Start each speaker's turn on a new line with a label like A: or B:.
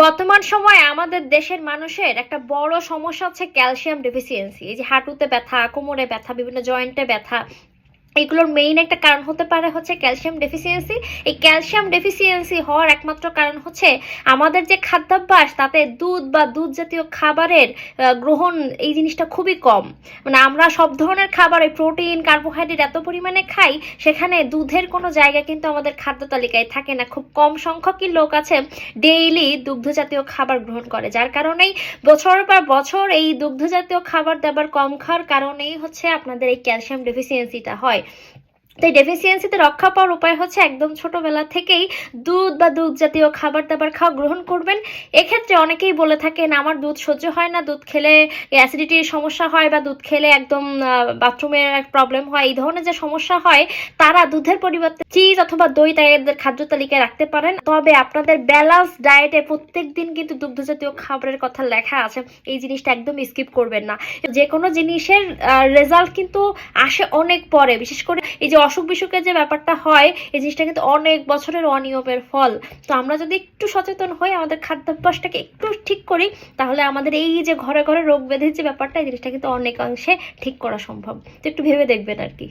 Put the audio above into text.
A: বর্তমান সময়ে আমাদের দেশের মানুষের একটা বড় সমস্যা হচ্ছে ক্যালসিয়াম ডেফিসিয়েন্সি। এই যে হাঁটুতে ব্যথা, কোমরে ব্যথা, বিভিন্ন জয়েন্টে ব্যথা, এগুলোর মেইন একটা কারণ হতে পারে হচ্ছে ক্যালসিয়াম ডেফিসিয়েন্সি। এই ক্যালসিয়াম ডেফিসিয়েন্সি হওয়ার একমাত্র কারণ হচ্ছে আমাদের যে খাদ্যাভ্যাস, তাতে দুধ বা দুধ জাতীয় খাবারের গ্রহণ, এই জিনিসটা খুবই কম। মানে আমরা সব ধরনের খাবারে প্রোটিন, কার্বোহাইড্রেট এত পরিমাণে খাই, সেখানে দুধের কোনো জায়গা কিন্তু আমাদের খাদ্য তালিকায় থাকে না। খুব কম সংখ্যকই লোক আছে ডেইলি দুগ্ধ জাতীয় খাবার গ্রহণ করে, যার কারণেই বছর পর বছর এই দুগ্ধ জাতীয় খাবার দাবার কম খাওয়ার কারণেই হচ্ছে আপনাদের এই ক্যালসিয়াম ডেফিসিয়েন্সিটা হয়। তাই ডেফিসিয়েন্সিতে রক্ষা পাওয়ার উপায় হচ্ছে একদম ছোটবেলা থেকেই দুধ বা দুধ জাতীয় খাবার দাবার খাওয়া গ্রহণ করবেন। এক্ষেত্রে অনেকেই বলে থাকেন আমার দুধ সহ্য হয় না, দুধ খেলে অ্যাসিডিটির সমস্যা হয়, বা দুধ খেলে একদম বাথরুমের প্রবলেম হয়, এই ধরনের যে সমস্যা হয়, তারা দুধের পরিবর্তে চিজ অথবা দই তাদের খাদ্য তালিকায় রাখতে পারেন। তবে আপনাদের ব্যালান্স ডায়েটে প্রত্যেক দিন কিন্তু দুগ্ধ জাতীয় খাবারের কথা লেখা আছে, এই জিনিসটা একদম স্কিপ করবেন না। যে কোনো জিনিসের রেজাল্ট কিন্তু আসে অনেক পরে, বিশেষ করে এই যে অসুখ বিসুখের যে ব্যাপারটা হয়, এই জিনিসটা কিন্তু অনেক বছরের অনিয়মের ফল। তো আমরা যদি একটু সচেতন হই, আমাদের খাদ্যাভ্যাসটাকে একটু ঠিক করি, তাহলে আমাদের এই যে ঘরে ঘরে রোগ ব্যাধির যে ব্যাপারটা, এই জিনিসটা কিন্তু অনেকাংশে ঠিক করা সম্ভব। তো একটু ভেবে দেখবেন আর কি।